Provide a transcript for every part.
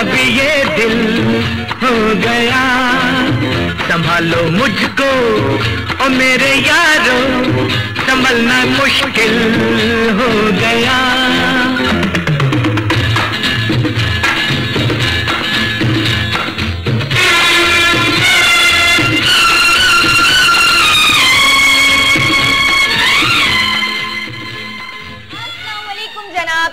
अब ये दिल हो गया, संभालो मुझको ओ मेरे यारो, संभलना मुश्किल हो गया।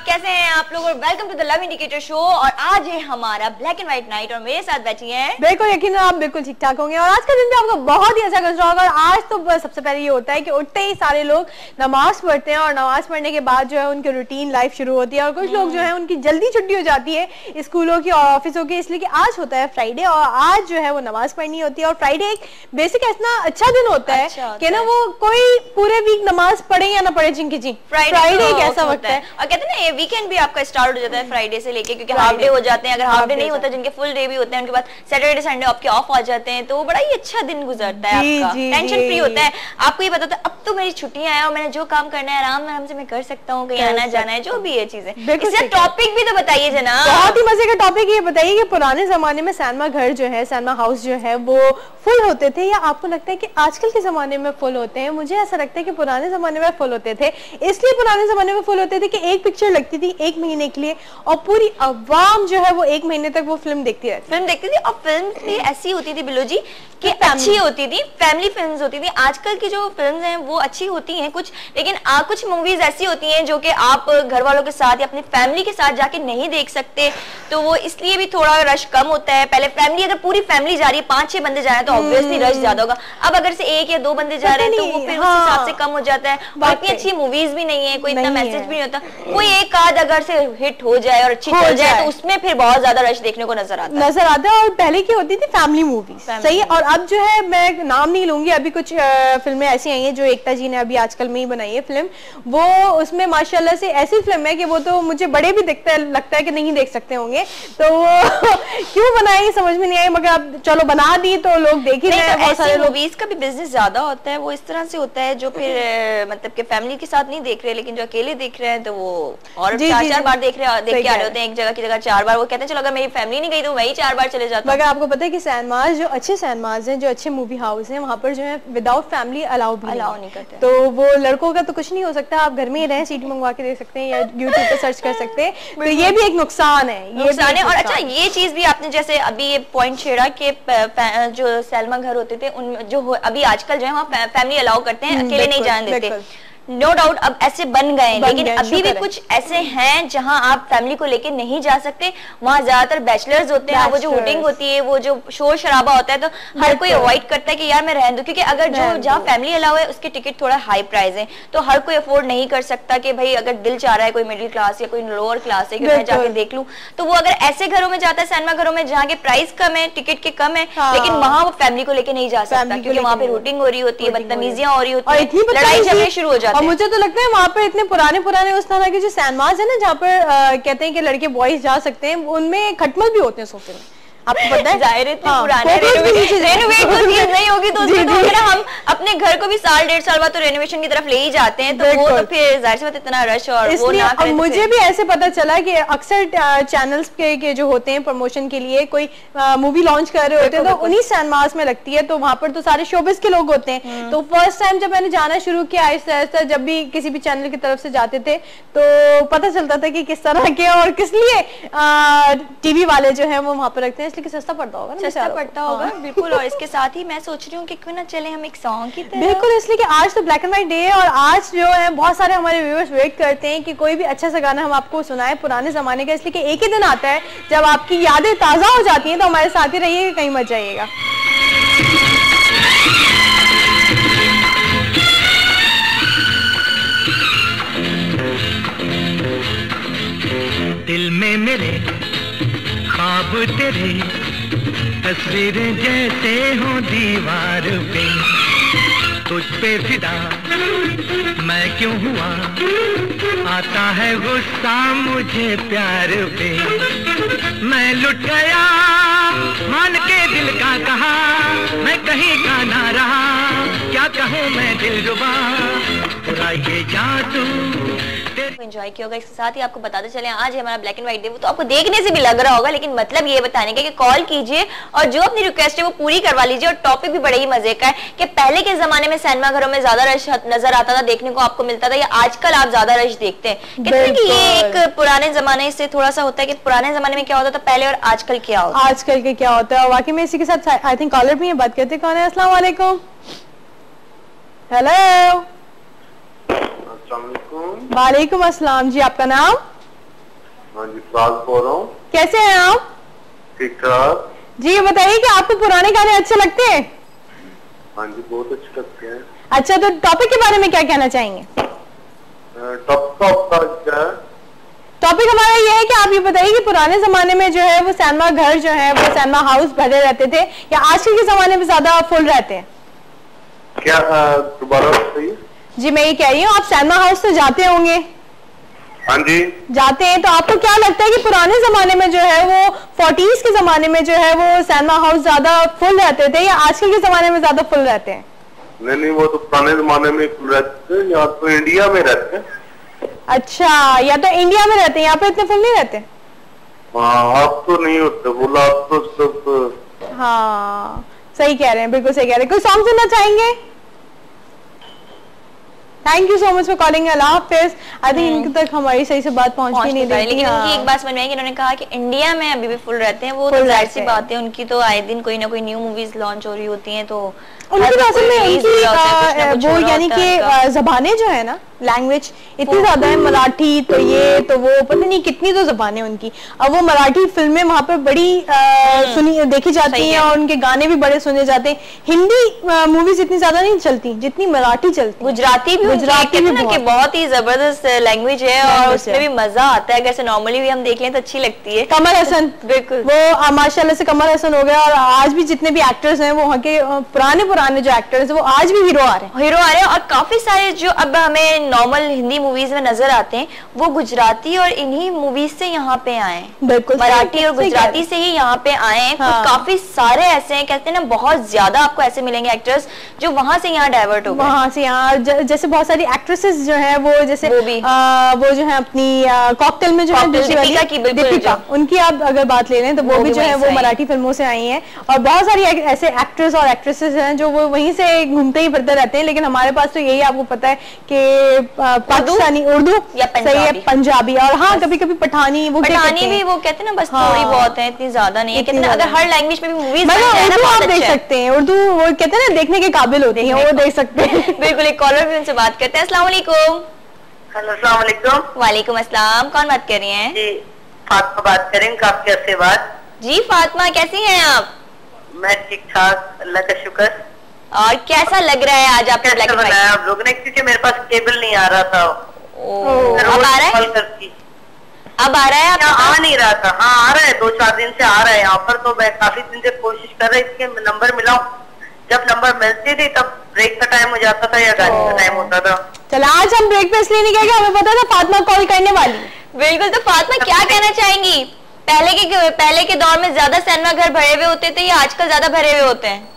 कैसे हैं आप लोग और welcome to the love indicator show. और आज है हमारा ब्लैक एंड व्हाइट नाइट और मेरे साथ बैठी हैं बिल्कुल यकीन आप बिल्कुल ठीक ठाक होंगे और आज का दिन भी आपको बहुत ही अच्छा गुजरा होगा। और आज तो सबसे पहले ये होता है कि उठते ही सारे लोग नमाज पढ़ते हैं और नमाज पढ़ने के बाद जो है उनकी रूटीन लाइफ शुरू होती है। और कुछ लोग जो है उनकी जल्दी छुट्टी हो जाती है स्कूलों की और ऑफिसों की, इसलिए कि आज होता है फ्राइडे और आज जो है वो नमाज पढ़नी होती है। और फ्राइडे एक बेसिक ऐसा अच्छा दिन होता है कि ना वो कोई पूरे वीक नमाज पढ़े या ना पढ़े जिनकी जी फ्राइडे एक ऐसा वक्त है। और कहते हैं ना ये वीकेंड भी आपका स्टार्ट हो जाता है फ्राइडे से लेके, क्योंकि हाफ डे हो जाते हैं। अगर हाफ डे नहीं होता, जिनके फुल डे भी होते हैं, उनके बाद सैटरडे संडे आपके ऑफ आ जाते हैं, तो वो बड़ा ही अच्छा दिन गुजरता है आपका, टेंशन फ्री होता है। आपको ये पता था अब तो मेरी छुट्टियां हैं और मैंने जो काम करना है आराम से मैं कर सकता हूँ, कहीं आना जाना है जो भी है चीजें। इससे टॉपिक भी तो बताइए जनाब। बहुत ही मजे का टॉपिक ये बताइए कि पुराने जमाने में सिनेमा घर जो है, सिनेमा हाउस जो है वो फुल होते थे या आपको लगता है कि आजकल के जमाने में फुल होते हैं? मुझे ऐसा लगता है कि पुराने जमाने में फुल होते थे। इसलिए पुराने जमाने में फुल होते थे कि एक पिक्चर लगती थी एक महीने के लिए और पूरी अवाम जो है वो एक महीने तक वो फिल्म देखती थी। और फिल्म भी ऐसी होती थी बिल्लो जी कि अच्छी होती थी, फैमिली फिल्म्स होती थी। आजकल की जो फिल्म्स हैं वो अच्छी होती हैं कुछ, लेकिन कुछ मूवीज ऐसी होती हैं जो कि आप घर वालों के साथ या अपनी फैमिली के साथ जाके नहीं देख सकते, तो वो इसलिए भी थोड़ा रश कम होता है। पहले फैमिली, अगर पूरी फैमिली जा रही है, 5-6 बंदे जा रहे हैं तो ऑब्वियसली रश ज्यादा होगा। अब अगर से 1 या 2 बंदे जा रहे हैं तो वो फिर उस हिसाब से कम हो जाता है। और इतनी अच्छी मूवीज भी नहीं है, कोई इतना मैसेज भी नहीं होता। कोई एक आध अगर से हिट हो जाए और अच्छी चल जाए तो उसमें फिर बहुत ज्यादा रश देखने को नजर आता है। और पहले की होती थी फैमिली मूवी, सही है। और अब जो है मैं नाम नहीं लूंगी, अभी कुछ फिल्में ऐसी आई हैं जो एकता जी ने अभी आजकल में ही बनाई है फिल्म, वो उसमें माशाल्लाह से ऐसी फिल्म है कि वो तो मुझे बड़े भी लगता है कि नहीं देख सकते होंगे, तो क्यों बनाई समझ में नहीं आई, मगर अब चलो बना दी तो लोग देख ही रहे हैं। बहुत सारे मूवीज का भी बिजनेस ज्यादा होता है, वो इस तरह से होता है जो फिर मतलब कि फैमिली के साथ नहीं देख रहे, लेकिन जो अकेले देख रहे हैं तो वो और 4-4 बार देख के आ रहे होते हैं एक जगह की जगह 4 बार। वो कहते हैं चलो अगर मेरी फैमिली नहीं गई तो वही 4 बार चले जाते हैं। मगर आपको पता है कि सिनेमाज जो अच्छे सिनेमाज हैं, जो अच्छे मूवी हाउस हैं, वहाँ पर जो है विदाउट फैमिली अलाउ नहीं करते, तो वो लड़कों का तो कुछ नहीं हो सकता, आप घर में ही रहें, सीडी मंगवा के देख सकते हैं या यूट्यूब पे सर्च कर सकते हैं, तो ये भी एक नुकसान है। और अच्छा ये चीज भी आपने जैसे अभी ये पॉइंट छेड़ा कि जो सिनेमा घर होते थे उन जो अभी आजकल जो है वहाँ फैमिली अलाउ करते हैं, अकेले नहीं जाने देते। नो डाउट अब ऐसे बन गए, लेकिन अभी भी कुछ ऐसे हैं जहां आप फैमिली को लेके नहीं जा सकते। वहां ज्यादातर बैचलर्स होते हैं, वो जो हुटिंग होती है, वो जो शोर शराबा होता है, तो हर कोई अवॉइड करता है कि यार मैं रहने दूं, क्योंकि अगर जो जहां फैमिली अलाउ है उसके टिकट थोड़ा हाई प्राइस है, तो हर कोई अफोर्ड नहीं कर सकता कि भाई अगर दिल चाह रहा है कोई मिडिल क्लास या कोई लोअर क्लास है कि मैं जाके देख लूं, तो वो अगर ऐसे घरों में जाता है, सिनेमा घरों में जहाँ के प्राइस कम है, टिकट के कम है, लेकिन वहां वो फैमिली को लेके नहीं जा सकता, क्योंकि वहां पे हुटिंग हो रही होती है, बदतमीजियां हो रही होती है, लड़ाई झगड़े शुरू हो जाते हैं। मुझे तो लगता है वहाँ पे इतने पुराने उस तरह के जो सिनेमाज है ना जहाँ पर कहते हैं कि लड़के बॉयज जा सकते हैं, उनमें खटमल भी होते हैं सोफे में, आपको पता है। जाहिर है पुराने रेनोवेट तो चीज नहीं होगी तो हम अपने घर को भी 1.5 साल बाद तो रेनोवेशन की तरफ ले ही जाते हैं, तो वो तो फिर जाहिर सी बात इतना रश और वो ना करे। मुझे भी ऐसे पता चला कि अक्सर चैनल्स के जो होते हैं प्रमोशन के लिए कोई मूवी लॉन्च कर रहे होते हैं तो उन्हीं सिनेमास में लगती है, तो वहां पर तो सारे शोबिस के लोग होते हैं। तो फर्स्ट टाइम जब मैंने जाना शुरू किया आहिस्ता आहिस्ता, जब भी किसी भी चैनल की तरफ से जाते थे तो पता चलता था कि किस तरह के और किस लिए टीवी वाले जो है वो वहां पर रखते हैं, इसलिए सस्ता पड़ता होगा ना, सस्ता पड़ता होगा बिल्कुल। और इसके साथ ही मैं सोच रही हूँ कि क्यों ना चले हम एक सॉन्ग की तरफ। बिल्कुल, इसलिए कि आज तो ब्लैक एंड व्हाइट डे है और आज जो है बहुत सारे हमारे व्यूअर्स वेट करते हैं कि कोई भी अच्छा सा गाना हम आपको सुनाए पुराने जमाने का, इसलिए कि एक ही दिन आता है जब आपकी यादें ताजा हो जाती हैं, तो हमारे साथ ही रहिएगा, कहीं मत जाइएगा। दिल में मेरे ख्वाब तेरे, तस्वीरें जैसे हो दीवार पे, तुझ पे फिदा मैं क्यों हुआ, आता है गुस्सा मुझे प्यार पे, मैं लुट गया मान के दिल का कहा, मैं कहीं का ना रहा, क्या कहूँ मैं दिल रुबा, पूरा ये जादू एंजॉय किया होगा। इसके साथ ही आपको बताते चले आज हमारा ब्लैक एंड व्हाइट डे, वो तो आपको देखने से भी लग रहा होगा, लेकिन मतलब ये बताने का कि कॉल कीजिए और जो अपनी रिक्वेस्ट है वो पूरी करवा लीजिए। और टॉपिक भी बड़े ही मजे का है कि पहले के जमाने में सिनेमा घरों में ज्यादा रश नजर आता था, देखने को आपको मिलता था, या आजकल आप ज्यादा रश देखते हैं? कहते हैं कि ये एक पुराने जमाने से थोड़ा सा होता है कि पुराने जमाने में क्या होता था पहले और आजकल क्या होता है, आजकल के क्या होता है। वाकई में इसी के साथ आई थिंक कॉलर भी बात करते हैं। कौन है? अस्सलाम वालेकुम। हेलो। वालेकुम अस्सलाम जी, आपका नाम? हाँ जी, फाज बोल रहा हूँ। कैसे हैं आप? ठीक ठाक जी, ये बताइए कि आपको पुराने गाने अच्छे लगते हैं? हाँ जी, बहुत अच्छे लगते हैं। अच्छा, तो टॉपिक के बारे में क्या कहना चाहेंगे? टॉपिक हमारा ये है कि आप ये बताइए कि पुराने जमाने में जो है वो सिनेमा घर जो है वो सिनेमा हाउस भरे रहते थे या आजकल के जमाने में ज्यादा फुल रहते हैं? क्या दोबारा बताइए। जी, मैं ये कह रही हूँ आप सिनेमा हाउस से जाते होंगे। हाँ जी, जाते हैं, तो आपको क्या लगता है कि पुराने जमाने में जो है वो 40s के जमाने में जो है वो सिनेमा हाउस ज्यादा फुल रहते थे या आजकल के जमाने में ज्यादा फुल रहते हैं? नहीं, वो तो पुराने जमाने में फुल रहते थे, या तो इंडिया में रहते हैं। अच्छा, या तो इंडिया में रहते हैं, यहाँ पे इतने फुल नहीं रहते? हाँ, आप तो नहीं होते, बोला आप तो सब। हाँ, सही कह रहे हैं, बिल्कुल सही कह रहे हैं। कोई सॉन्ग सुनना चाहेंगे? Thank you so much for calling. Allah Hafiz. I think इनके तक हमारी सही से बात पहुंच नहीं रही, लेकिन उनकी एक बात समझ में आई कि उन्होंने कहा कि इंडिया में अभी भी फुल रहते हैं। वो तो जाहिर सी बात है, उनकी तो आए दिन कोई ना कोई न्यू मूवीज लॉन्च हो रही होती हैं, तो उनकी असल में उनकी वो यानी कि जबानें जो है ना, लैंग्वेज इतनी ज्यादा है, मराठी तो ये तो वो पता नहीं कितनी तो जबानें उनकी। अब वो मराठी फिल्में वहाँ पर बड़ी सुनी देखी जाती हैं और उनके गाने भी बड़े सुने जाते हैं। हिंदी मूवीज इतनी ज्यादा नहीं चलती जितनी मराठी चलती। गुजराती भी बहुत ही जबरदस्त लैंग्वेज है और उसमें भी मजा आता है। अगर नॉर्मली भी हम देख लें तो अच्छी लगती है। कमल हसन, बिल्कुल, वो माशाल्लाह से कमल हसन हो गया। और आज भी जितने भी एक्टर्स हैं वो वहाँ के पुराने जो एक्टर्स हैं वो आज भी हीरो आ रहे हैं। और काफी सारे जो अब हमें नॉर्मल हिंदी मूवीज में नजर आते हैं वो गुजराती और इन्हीं मूवीज से यहाँ पे आए, बिल्कुल मराठी और गुजराती से ही यहाँ पे आए हैं। हाँ। तो काफी सारे ऐसे हैं, कहते हैं ना, बहुत ज्यादा आपको ऐसे मिलेंगे एक्टर्स जो वहां से यहाँ डाइवर्ट हो गए, वहां से यहाँ। जैसे बहुत सारी एक्ट्रेसेस जो है वो जैसे वो जो है अपनी कॉकटेल में जो है दीपिका, उनकी आप अगर बात ले लें तो वो भी जो है वो मराठी फिल्मों से आई है। और बहुत सारी ऐसे एक्टर्स और एक्ट्रेसेस हैं जो वो वहीं से घूमते ही फिरते रहते हैं। लेकिन हमारे पास तो यही आपको पता है कि पाकिस्तानी उर्दू या सही है, पंजाबी, और हाँ कभी कभी पठानी भी वो कहते हैं ना, बस थोड़ी बहुत है, इतनी ज्यादा नहीं है। कहते हैं अगर हर लैंग्वेज में भी मूवीज उर्दू आप देख सकते हैं, उर्दू वो कहते हैं ना देखने के काबिल होती है, वो देख सकते हैं। बिल्कुल, एक कॉलर भी उनसे बात करते हैं। अस्सलाम वालेकुम। हेलो, अस्सलाम वालेकुम। वालेकुम अस्सलाम। कौन बात कर रही हैं? जी, फातिमा बात करें, काफी अर्से बाद। जी फातिमा, कैसी हैं आप? मैं ठीक ठाक, अल्लाह का शुक्र। और कैसा लग रहा है आज आपका ब्लैक एंड व्हाइट? आप लोगों ने, क्योंकि मेरे पास केबल नहीं आ रहा था। अब आ रहा है? अब आ रहा है? आ नहीं रहा था। हाँ, आ रहा है, 2-4 दिन से आ रहा है यहाँ पर। तो मैं काफी दिन से कोशिश कर रही थी कि नंबर मिलाऊं। जब नंबर मिलती थी तब ब्रेक का टाइम हो जाता था या गाने का टाइम होता था। चलो, आज हम ब्रेक पे इसलिए नहीं गए, हमें पता था फातिमा कॉल करने वाली। बिल्कुल, तो फातिमा क्या कहना चाहेंगी? पहले के दौर में ज्यादा सिनेमा घर भरे हुए होते थे या आजकल ज्यादा भरे हुए होते हैं?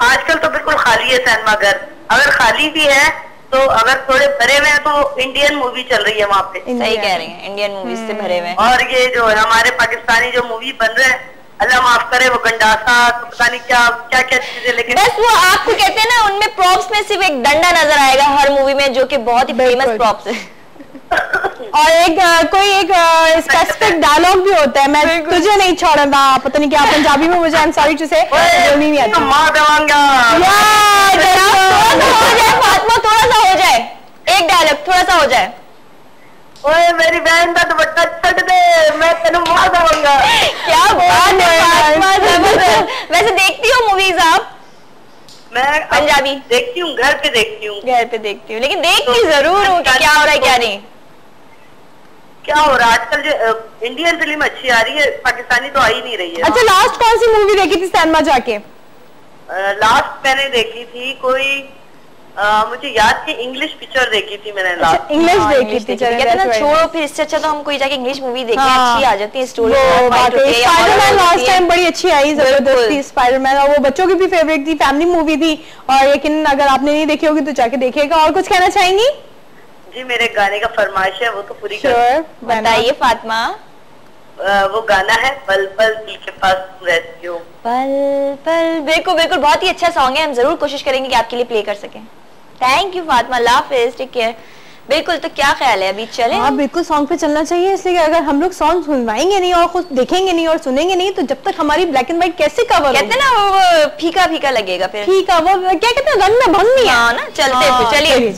आजकल तो बिल्कुल खाली है सिनेमा घर। अगर खाली भी है तो अगर थोड़े भरे हुए हैं तो इंडियन मूवी चल रही है वहाँ पे। सही कह रही हैं, इंडियन मूवीज से भरे हुए हैं। और ये जो हमारे पाकिस्तानी जो मूवी बन रहे हैं, अल्लाह माफ करे, वो गंडासा तो पता नहीं क्या क्या क्या चीजें, लेकिन बस वो आपको कहते हैं ना, उनमें प्रॉप्स में सिर्फ एक डंडा नजर आएगा हर मूवी में, जो कि बहुत ही फेमस प्रॉप्स है। और कोई एक स्पेसिफिक डायलॉग भी होता है, मैं तुझे नहीं छोड़ूंगा, पता नहीं क्या पंजाबी में, मुझे आई एम सॉरी टू से बोलनी नहीं आती। मार देवांगा। फातिमा, थोड़ा सा हो जाए, एक डायलॉग थोड़ा सा हो जाए। ओए मेरी बहन का दुपट्टा छट दे, मैं तेनू मार देवांगा। क्या बात है। वैसे देखती हो मूवीज आप? मैं पंजाबी देखती हूँ, घर पे देखती हूँ। घर पे देखती हूँ, लेकिन देखती जरूर हूँ कि क्या हो रहा है क्या नहीं। क्या हो रहा है आजकल? जो इंडियन फिल्म अच्छी आ रही है, पाकिस्तानी तो आ ही नहीं रही है। अच्छा, लास्ट कौन सी मूवी देखी थी सिनेमा जाके? लास्ट मैंने देखी थी कोई मुझे याद थी, इंग्लिश पिक्चर देखी थी मैंने लास्ट। इंग्लिश देखी थी। कहते ना, छोड़ो फिर इससे अच्छा तो हम कोई जाके इंग्लिश मूवी देखें, अच्छी आ जाती है स्टोरी। स्पाइडरमैन लास्ट टाइम बड़ी अच्छी आई, जबरदस्ती स्पाइडरमैन, और वो बच्चों की भी फेवरेट थी, फैमिली मूवी थी। और लेकिन अगर आपने नहीं देखी होगी तो जाके देखिएगा। और कुछ कहना चाहेंगी? जी मेरे गाने का फरमाइश है, वो तो पूरी बताइए फातिमा। वो गाना है पल पल दिल के पास तुम रहती हो। पल पल, बिल्कुल बिल्कुल, बहुत ही अच्छा सॉन्ग है। हम जरूर कोशिश करेंगे कि आपके लिए प्ले कर सकें। थैंक यू फातिमा, अल्लाह हाफिज़, टेक केयर। बिल्कुल, तो क्या ख्याल है, अभी चले? हाँ बिल्कुल, सॉन्ग पे चलना चाहिए, इसलिए अगर हम लोग सॉन्ग सुनवाएंगे नहीं और खुद देखेंगे नहीं और सुनेंगे नहीं तो जब तक हमारी ब्लैक एंड व्हाइट कैसे कवर कहते ना वो फीका फीका लगेगा, फिर फीका, वो क्या कहते हैं, रंग में भंग नहीं है ना। चलते, चलिए।